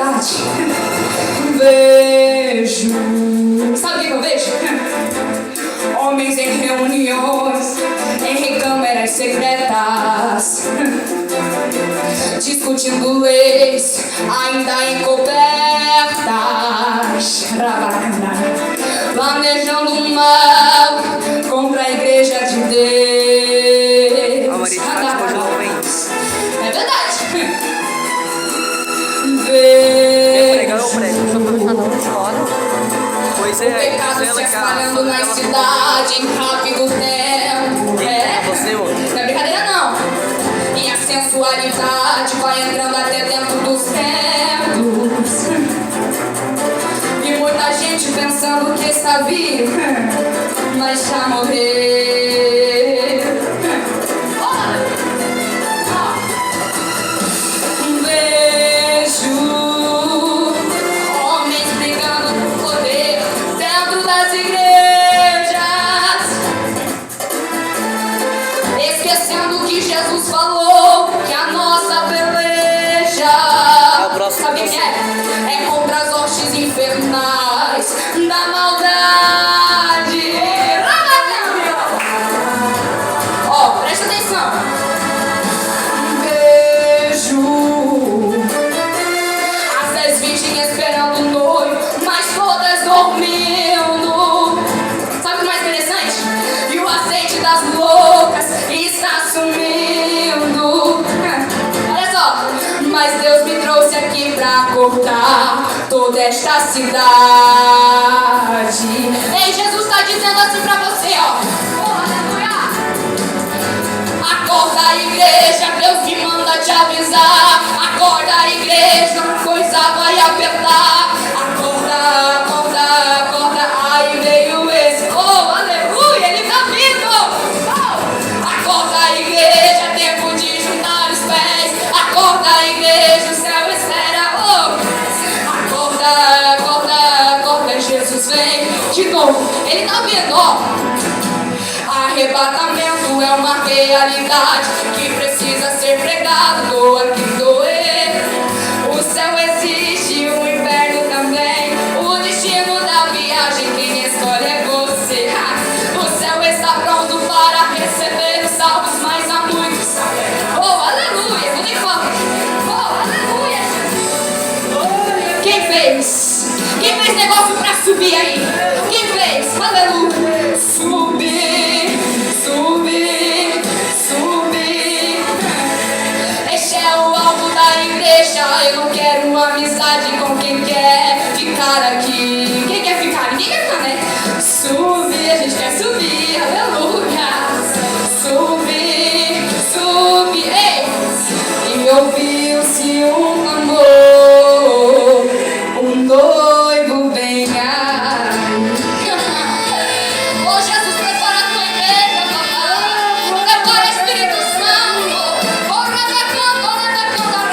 verdade. Vejo. Sabe o que eu vejo? Homens em reuniões, em câmeras secretas, discutindo leis ainda encobertas, planejando um mal contra a igreja de Deus. É verdade. O pecado se espalhando na cidade em rápido tempo. Não é brincadeira não. E a sensualidade vai entrando até dentro dos templos. E muita gente pensando que está vivo, mas já morreu. Vejo homens brigando por poder dentro das igrejas, esquecendo que Jesus falou que a nossa peleja, sabe o que é? É contra as hostes infernais da maldade. Ó, presta atenção. Vejo as 10 virgens esperando o noivo, mas todas dormindo. Sabe o que é mais interessante? E o azeite das loucas está sumindo. Olha só. Mas Deus me trouxe aqui pra cortar toda esta cidade. Ei, Jesus está dizendo assim pra você, ó. Oh, aleluia. Acorda, igreja, Deus me manda te avisar. Acorda, igreja, coisa vai apertar. Acorda, acorda, acorda. Aí veio esse. Oh, aleluia, ele tá vindo. Oh, acorda, igreja, tempo de juntar os pés. Acorda, igreja, o céu espera. Oh, acorda, acorda, acorda. Jesus vem de novo. Ele tá vindo, ó. Arrebatamento é uma realidade que precisa ser pregado, doa quem doer. O céu existe, o inferno também. O destino da viagem, quem escolhe é você. O céu está pronto para receber os salvos, mas há muitos. Oh, aleluia, tudo em fome. Oh, aleluia. Quem fez? Quem fez negócio pra subir aí? Quem fez? Aleluia. Subir, subir, subir. Este é o alvo da igreja. Eu não quero amizade com quem quer ficar aqui. Quem quer ficar? Ninguém quer ficar, né? Subir, a gente quer subir. Aleluia. Subir, subir. Ei! E ouviu-se um clamor. O noivo vem aí. Oh, Jesus, prepara a tua igreja, papai. Prepara o Espírito Santo. Oh, rabacando, rabacando.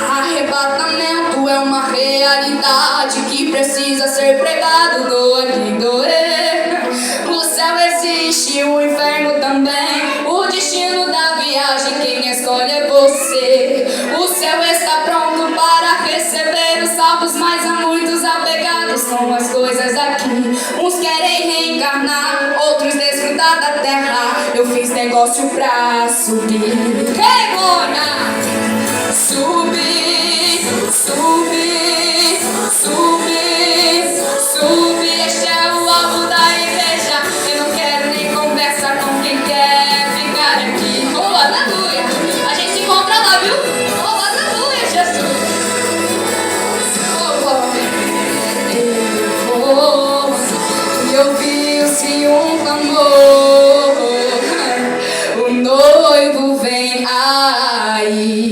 Arrebatamento é uma realidade que precisa ser pregado, doa quem doer. O céu existe, o inferno também. O destino da viagem, quem escolhe é você. O céu está pronto para receber os salvos, mas há muitos apegados com as coisas aqui. Uns querem reencarnar, outros desfrutar da terra. Eu fiz negócio pra subir. Hey, glória! Subir, subir, subir, subir. Este é o alvo da igreja. Eu não quero nem conversa com quem quer ficar aqui. Oh, aleluia. A gente se encontra lá, viu? Oh, aleluia, Jesus. Oh, oh. E ouviu-se um clamor. O noivo vem aí.